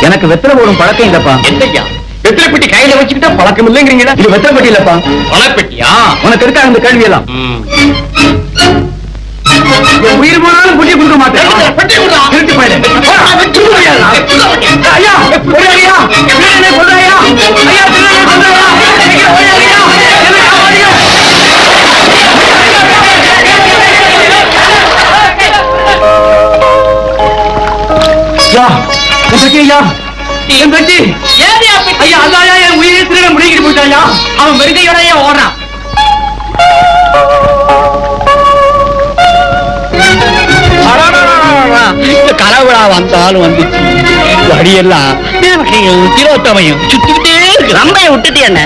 எனக்கு வெத்தலை போடும் பழக்கம் இல்லப்பா. என்னையா வெத்தலை பெட்டி கையில வச்சுக்கிட்டா பழக்கம் இல்லைங்கிறீங்களா? இது வெத்தலை பெட்டி இல்லப்பா. பழப்பெட்டியா? உனக்கு இருக்கா இந்த கேள்வி எல்லாம்? உயிர் போனாலும் புட்டி கொடுக்க மாட்டேன். ஐயா என் பெட்டி ஐயா அதாயா என் உயிரை திருட முடிக்கிட்டு போயிட்டாயா. அவன் வெறுக்கையோடய ஓடுறான். கலவிழா வந்தாலும் வந்துச்சு. வழியெல்லாம் திரோத்தமையும் சுத்திக்கிட்டே இருக்கு. ரம்பைய விட்டுட்டு என்ன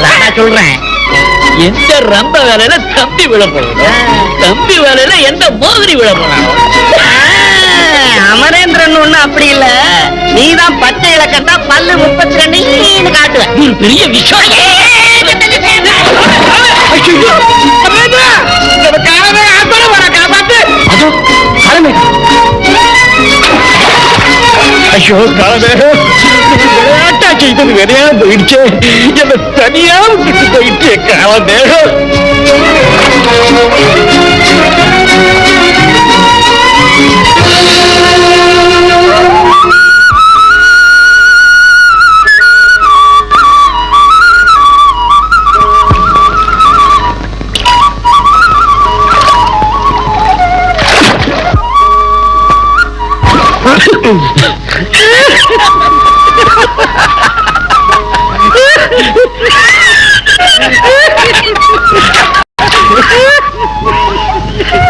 நான் சொல்றேன். எந்த ரம்ப வேலையில தம்பி விழ போறாங்க, தம்பி வேலையில எந்த மோதிரி விழ போறாங்க. அமரேந்திரன் ஒண்ணு அப்படி இல்ல, நீதான் பச்சை இலக்கண்டா பல்லு 32 காட்டுவ. ஒரு பெரிய விஷயம். ஐயோ காலமேகம் விளையாட்டா செய்தது வெறையா போயிடுச்சு. என்ன தனியா விட்டு போயிட்டு காலமேகம்.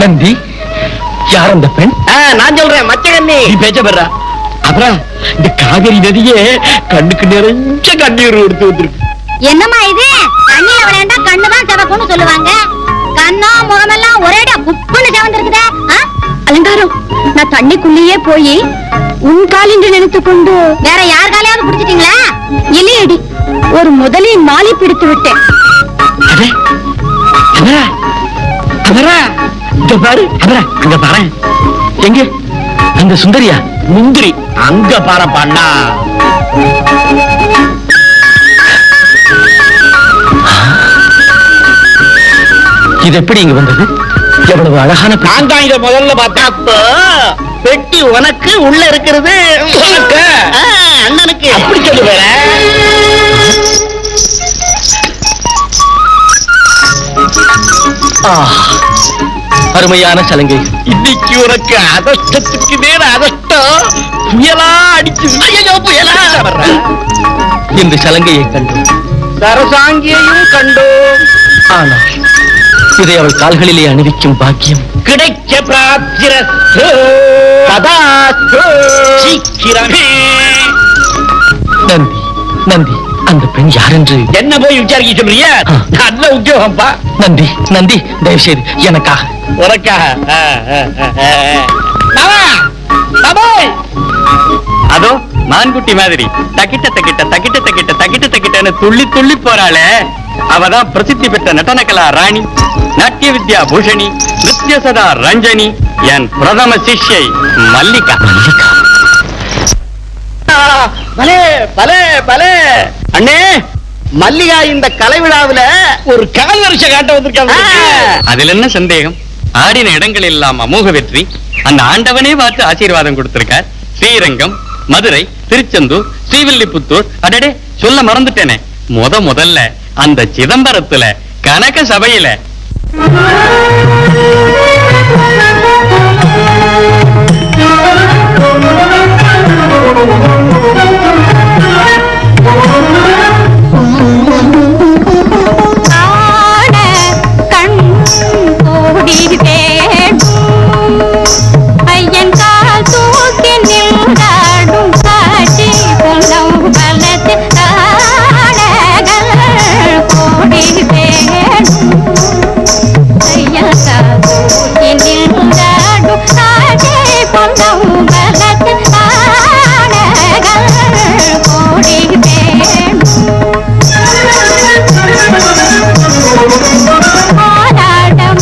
நந்தி, யார் அந்த பெண்? நான் சொல்றேன் மச்சகண்ணி. நீ பேச்ச பெறா. அப்புறம் இந்த காவிரி நதியே கண்ணுக்கு நிறைஞ்ச கண்ணீர் எடுத்து வந்திருக்கு. என்னம்மா இது? தண்ணியில விளையாண்டா கண்ணுதான் செவக்கும்னு சொல்லுவாங்க. கண்ணோ முகமெல்லாம் ஒரேடா குப்புன்னு செவந்திருக்குதே. அலங்காரம், நான் தண்ணிக்குள்ளேயே போய் உன் காலின்று நினைத்து கொண்டு வேற யார் காலையாவது பிடிச்சிட்டீங்களா? இல்லையடி, ஒரு முதலின் மாலை பிடித்து விட்டேன். அங்க பாரு. எங்க அந்த சுந்தரியா? முந்திரி அங்க பாரு பண்ணா. இது எப்படி இங்க வந்தது? எவ்வளவு அழகான. நான் தான் இதை முதல்ல பார்த்தேன். அப்போ பெட்டி உனக்கு, உள்ள இருக்கிறது அண்ணனுக்கு. அப்படி சொல்லு வேற. அருமையான சலங்கை. இன்னைக்கு உனக்கு அதிர்ஷ்டத்துக்கு நேர அதிர்ஷ்டம். புயலா அடிக்குது. ஐயோ புயலா. இந்த சலங்கையை கண்டோம், சரசாங்கியையும் கண்டோம். ஆனால் இதை அவள் கால்களிலே அணிவிக்கும் பாக்கியம் கிடைக்க பிராப்திரஸ்து. ததாஸ்து. சீக்கிரமே. நந்தி, நந்தி, அந்த பெண் யார் என்று என்ன போய் விசாரிக்க சொல்றிய? நல்ல உத்தியோகம்பா. நந்தி, நந்தி, தயவு செய்து எனக்காக. உனக்காக? அதோ மான்குட்டி மாதிரி தக்கிட்ட தக்கிட்ட தக்கிட்ட தக்கிட்ட தக்கிட்ட தக்கிட்டன்னு துள்ளி துள்ளி போறாளே, அவதான் பிரசித்தி பெற்ற நடனகலா ராணி, நாட்டிய வித்யா பூஷணி, நித்ய சதா ரஞ்சனி, என் பிரதம சிஷ்யை மல்லிகா. மல்லிகா, பலே பலே பலே. அண்ணே, மல்லிகா இந்த கலை விழாவுல ஒரு கால் வருஷம் காட்ட வந்திருக்காங்க. அதுல என்ன சந்தேகம்? ஆடின இடங்கள் எல்லாம் அமோக வெற்றி. அந்த ஆண்டவனே பார்த்து ஆசீர்வாதம் கொடுத்திருக்கார். ஸ்ரீரங்கம், மதுரை, திருச்செந்தூர், ஸ்ரீவில்லிபுத்தூர். அடடே, சொல்ல மறந்துட்டேனே, முதல்ல அந்த சிதம்பரத்துல கனக சபையில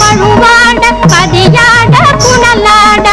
மழுவாட பதியாட புனலாட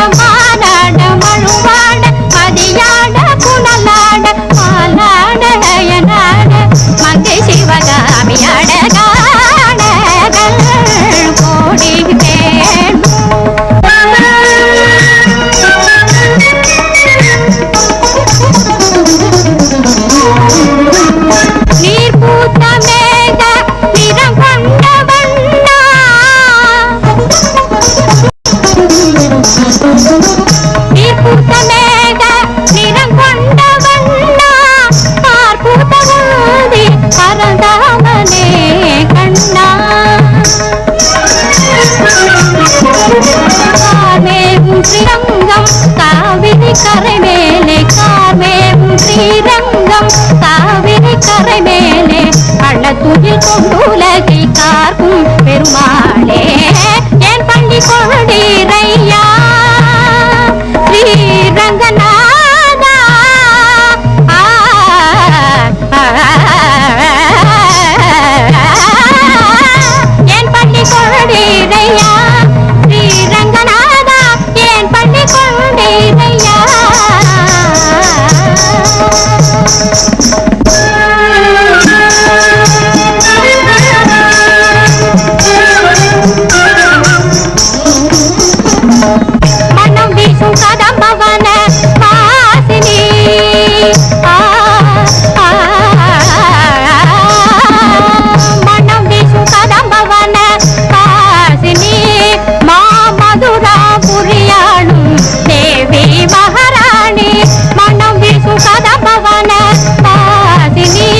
காவிரி கரை மேலே கார்மேவும் ஸ்ரீரங்கம் காவிரி கரை மேலே கள்ளத்துயில் கொண்டுலகை காக்கும் பெருமாளே என் பள்ளி கொண்டீரையா ஸ்ரீரங்கநாதா என் பள்ளி கொண்டீரையா ஸ்ரீரங்கநாதா என் பள்ளி கொண்டீரையா மனம் வீசும் கதம்பவன வாசினி மனம் வீசும் கதம்பவன வாசினி மாமதுரா புரியாளும் தேவி மகாராணி மனம் வீசும் கதம்பவன வாசினி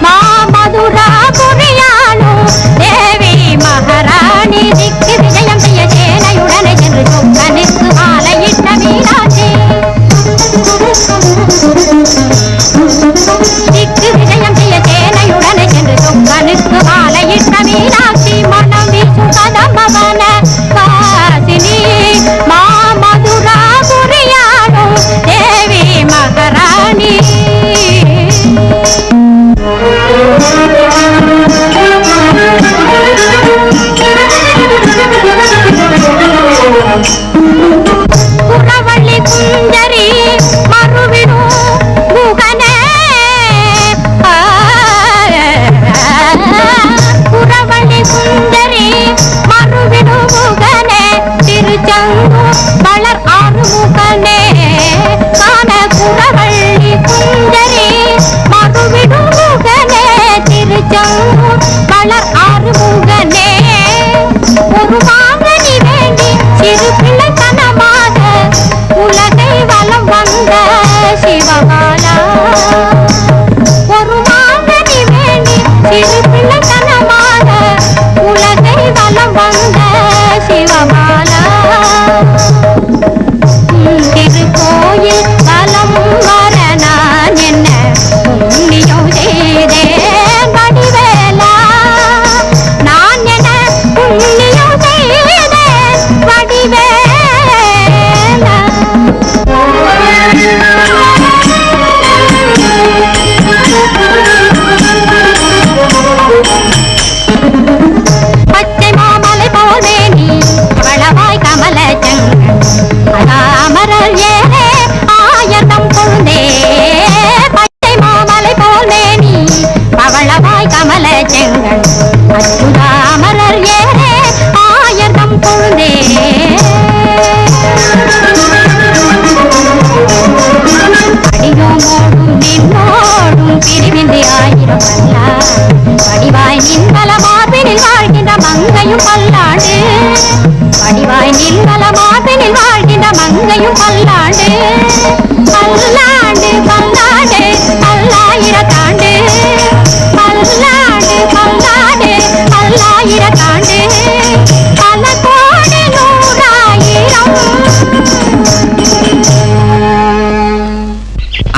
மாமதுரா புரியாளும் தேவி மகாராணி திக்கு விஜயம் செய்ய சேனையுடனே சென்று சொக்கனுக்கு மாலையிட்ட மீனாட்சி திக்கு விஜயம் செய்ய சேனையுடனே சென்று சொக்கனுக்கு மாலையிட்ட மீனாட்சி மனம் வீசும் கதம்பவன வாசினி மாமதுரா புரியாளும் தேவி மகாராணி குறவள்ளி குஞ்சரி மறுவிடும் முகனே குறவள்ளி குஞ்சரி மறுவிடும் முகனே திருச்செந்தூர் வளர் ஆறுமுகனே காண குறவள்ளி குஞ்சரி மறுவிடும் முகனே திருச்செந்தூர் வளர் ஆறுமுகனே ஒரு மாங்கனி வேண்டி சிறு பிள்ளைத்தனமாக உலகை வலம் வந்த சிவபாலா ஒரு மாங்கனி வேண்டி சிறு பிள்ளைத்தனமாக உலகை வலம் வந்த சிவபாலா திருக்கோயில் வலம் வர நான் என்ன புண்ணியம் செய்தேன் வடிவேலா நான் என புண்ணியம் செய்தேன் வடிவேலா பச்சை மாமலை போலே நீ வளவாய் கமல அமரர் ஏரே ஆயர்தம் கொண்டே பச்சை மாமலை போலே நீ பவளவாய் கமல செங்கன் அச்சுதா அமரர் ஏரே ஆயர்தம் கொண்டே அடியோமோடும் நின்னோடும் பிரிவின்றி ஆயிரம் அல்லா வடிவாய் நின்மல மார்பினில் வாழ்கின்ற மங்கையும் பல்லாண்டு வடிவாய் நின்மல மார்பினில் வாழ்கின்ற மங்கையும் பல்லாண்டு பல்லாண்டு பல்லாண்டு பல்லாயிரத்தாண்டு பல்லாண்டு பல்லாண்டு பல்லாயிரத்தாண்டு பல கோடி நூறாயிரம்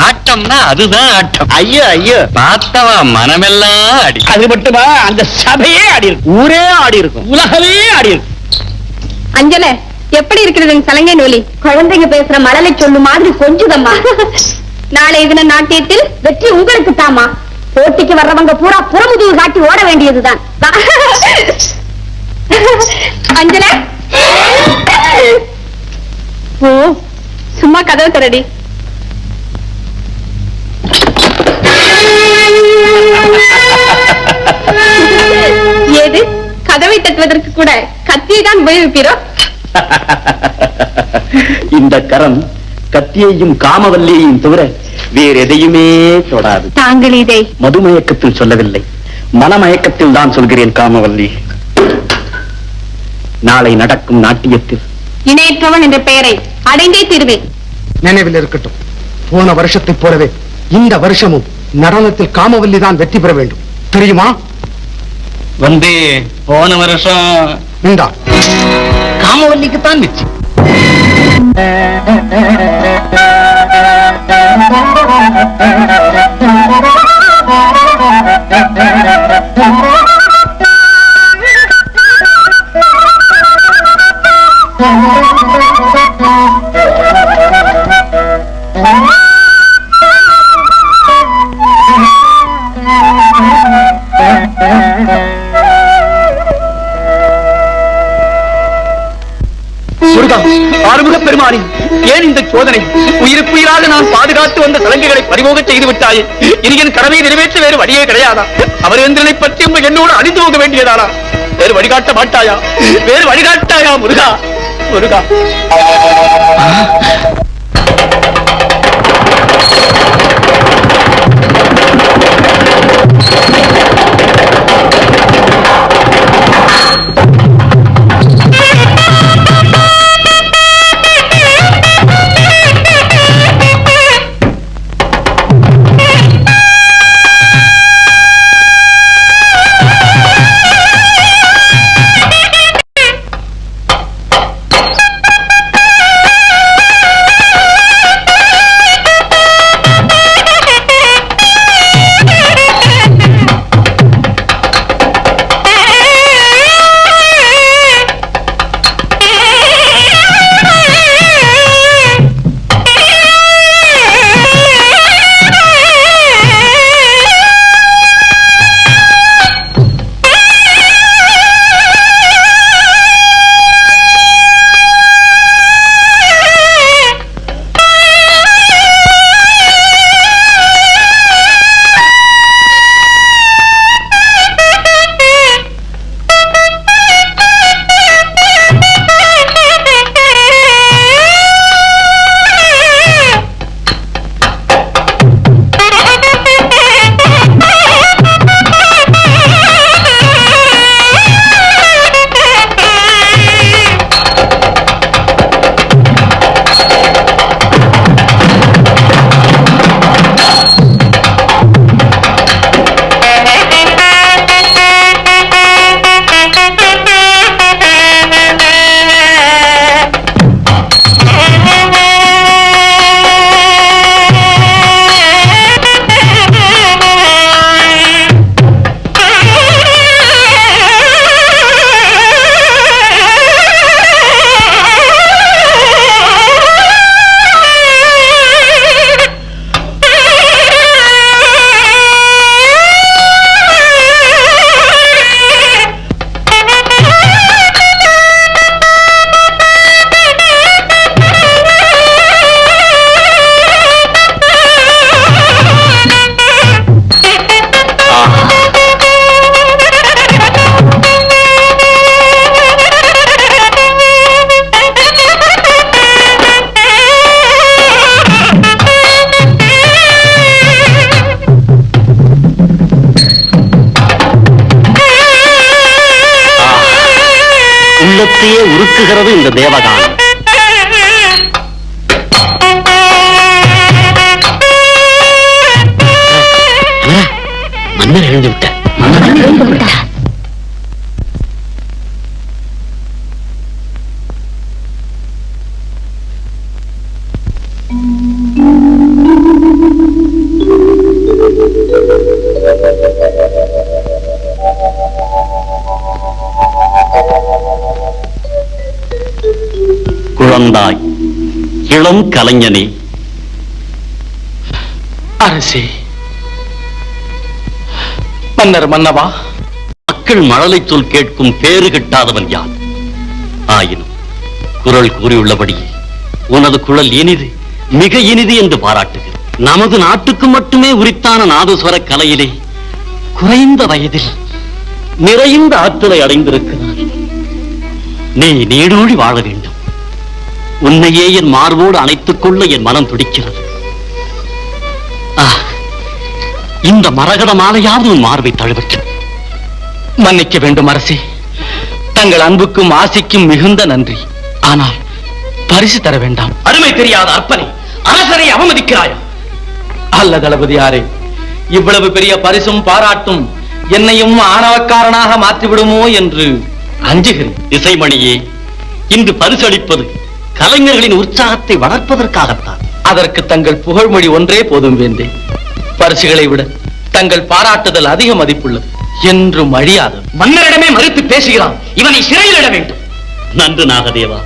ஆட்டம்னா அதுதான் ஆட்டம். ஐயோ ஐயோ பார்த்தவா மனமெல்லாம் அடி. அது மட்டுமா அந்த சபையே ஆடி இருக்கு ஊரே ஆடி இருக்கும் உலகமே ஆடி இருக்கு அஞ்சல எப்படி இருக்கிறது சலங்கை நூலி குழந்தைங்க பேசுற மழலை சொல்லு மாதிரி கொஞ்சுதம்மா நாளைய தின நாட்டியத்தில் வெற்றி உங்களுக்கு தாமா போட்டிக்கு வர்றவங்க பூரா புறமுதுகு காட்டி ஓட வேண்டியதுதான் அஞ்சல ஓ சும்மா கதவு திறடி ஏது கதவை தட்டுவதற்கு கூட கத்தியை தான் உபயோகிப்பீரோ இந்த கரம் கத்தியையும் காமவல்லியையும் தவிர வேறு எதையுமே தொடாது. தாங்கள் இதை மதுமயக்கத்தில் சொல்லவில்லை, மனமயக்கத்தில் தான் சொல்கிறேன் காமவல்லி. நாளை நடக்கும் நாட்டியத்தில் இணையற்றவன் என்ற பெயரை அடைந்தே தீர்வேன். நினைவில் இருக்கட்டும், போன வருஷத்தைப் போலவே இந்த வருஷமும் நடனத்தில் காமவல்லி தான் வெற்றி பெற வேண்டும், தெரியுமா? வந்து போன வருஷம் இந்தா காமவல்லிக்கு தான் வெற்றி. ஆறுமுக பெருமானி, ஏன் இந்த சோதனை? உயிருக்குயிராக நான் பாதுகாத்து வந்த சலங்குகளை பறிமுக செய்து விட்டாயே. இனி என் கடமையை நிறைவேற்ற வேறு வழியே கிடையாதா? அமரேந்திரனை பற்றி உங்கள் என்னோடு அழிந்து போக வேண்டியதானா? வேறு வழிகாட்ட மாட்டாயா? வேறு வழிகாட்டாயா முருகா? முருகா, உள்ளத்தையே உருக்குகிறது இந்த தேவகானம். மன்னர் எழுந்து விட்டார். குழந்தாய், இளம் கலைஞனே. அரசே, மன்னர் மன்னவா, மக்கள் மழலை சொல் கேட்கும் பேறு கிட்டாதவன் யான். ஆயினும் குரல் கூறியுள்ளபடியே உனது குரல் இனிது, மிக இனிது என்று பாராட்டுகிறேன். நமது நாட்டுக்கு மட்டுமே உரித்தான நாதஸ்வர கலையிலே குறைந்த வயதில் நிறைந்த ஆற்றலை அடைந்திருக்கிறார். நீ நீடூழி வாழ வேண்டும். உன்னையே என் மார்போடு அணைத்துக் கொள்ள என் மனம் துடிக்கிறது. இந்த மரகத மாலையாவது உன் மார்பை தழுவற்று. மன்னிக்க வேண்டும் அரசே, தங்கள் அன்புக்கும் ஆசைக்கும் மிகுந்த நன்றி. ஆனால் பரிசு தர வேண்டாம். அருமை தெரியாத அற்பனை, அரசரை அவமதிக்கிறாயா? அல்ல தளபதியாரே, இவ்வளவு பெரிய பரிசும் பாராட்டும் என்னையும் ஆணவக்காரனாக மாற்றிவிடுமோ என்று அஞ்சுகிறேன். இசைமணியே, இன்று பரிசளிப்பது கலைஞர்களின் உற்சாகத்தை வளர்ப்பதற்காகத்தான். அதற்கு தங்கள் புகழ்மொழி ஒன்றே போதும் வேந்தே. பரிசுகளை விட தங்கள் பாராட்டுதல் அதிக மதிப்புள்ளது, என்றும் அழியாது. மன்னரிடமே மறுத்து பேசுகிறான், இவனை சிறையிலிட வேண்டும். நன்று நாகதேவா.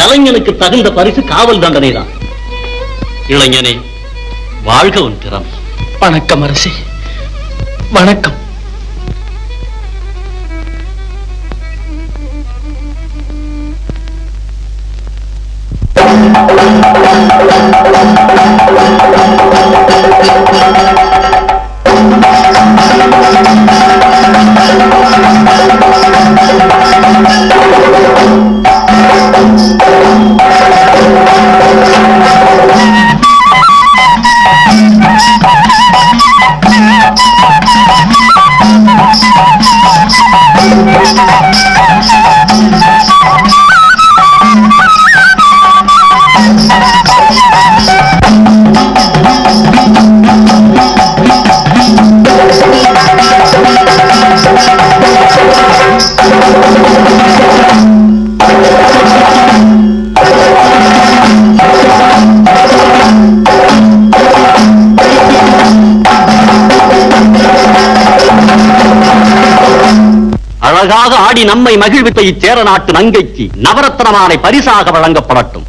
கலைஞனுக்கு தகுந்த பரிசு காவல் தண்டனை தான். இளைஞனே, வாழ்க உன் திறமை. வணக்கம் அரசே, வணக்கம். அழகாக ஆடி நம்மை மகிழ்வித்த இச்சேர நாட்டு நங்கைக்கு நவரத்னமாலை பரிசாக வழங்கப்படட்டும்.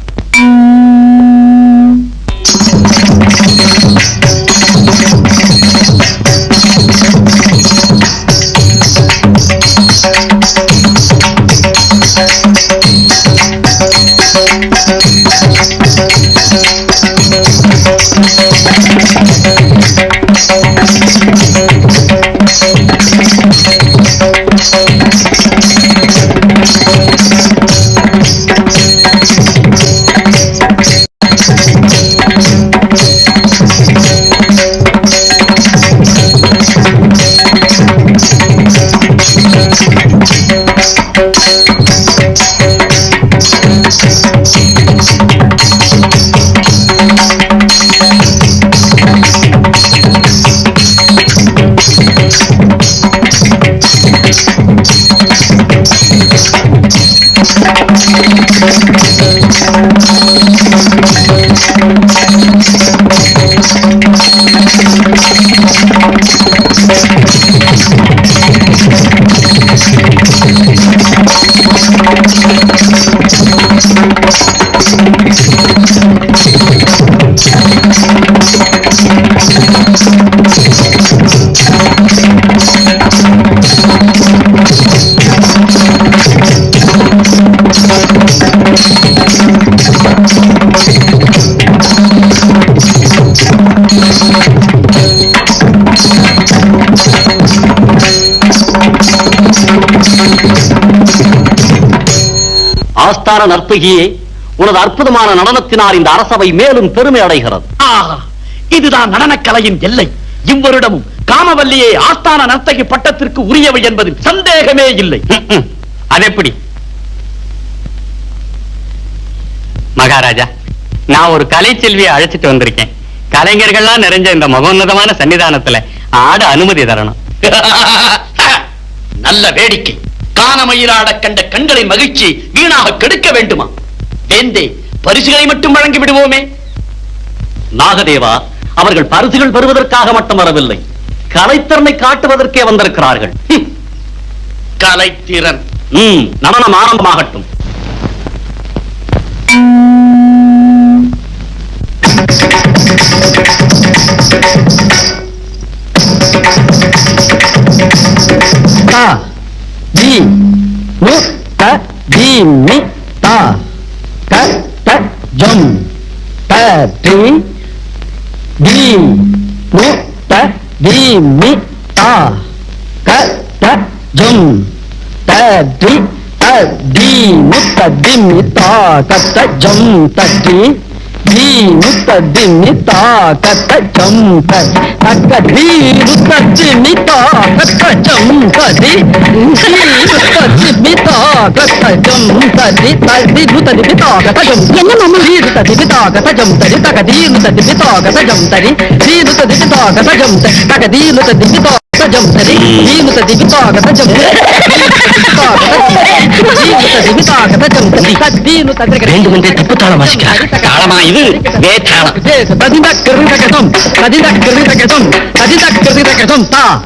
ஆஸ்தான நர்த்தகியே, உனது அற்புதமான நடனத்தினால் இந்த அரசவை மேலும் பெருமை அடைகிறது. ஆஹா, இதுதான் நடனக்கலையின் எல்லை. இவ்வருடமும் காமவல்லியை ஆஸ்தான நர்த்தகி பட்டத்திற்கு உரியவள் என்பதில் சந்தேகமே இல்லை. அதெப்படி? மகாராஜா, நான் ஒரு கலை செல்வியை அழைச்சிட்டு வந்திருக்கேன். கலைஞர்கள்லாம் நிறைஞ்ச இந்த மகோன்னதமான சன்னிதானத்துல ஆட அனுமதி தரணும். நல்ல வேடிக்கை. கானமயிலாட கண்ட கண்களின் மகிழ்ச்சி வீணாக கெடுக்க வேண்டுமா? வேந்தே, பரிசுகளை மட்டும் வழங்கி விடுவோமே. நாகதேவா, அவர்கள் பரிசுகள் பெறுவதற்காக மட்டும் வரவில்லை, கலைத்திறனை காட்டுவதற்கே வந்திருக்கிறார்கள். கலைத்திறன். நடனம் ஆரம்பமாகட்டும். என்ன வேண்டுமென்றே தப்பு தாளம் வாசிக்கிறார். தாளமா இது? வேதாளம். ததிதா கிருதகதம், ததிதா கிருதகதம், ததிதா கிருதகதம் தா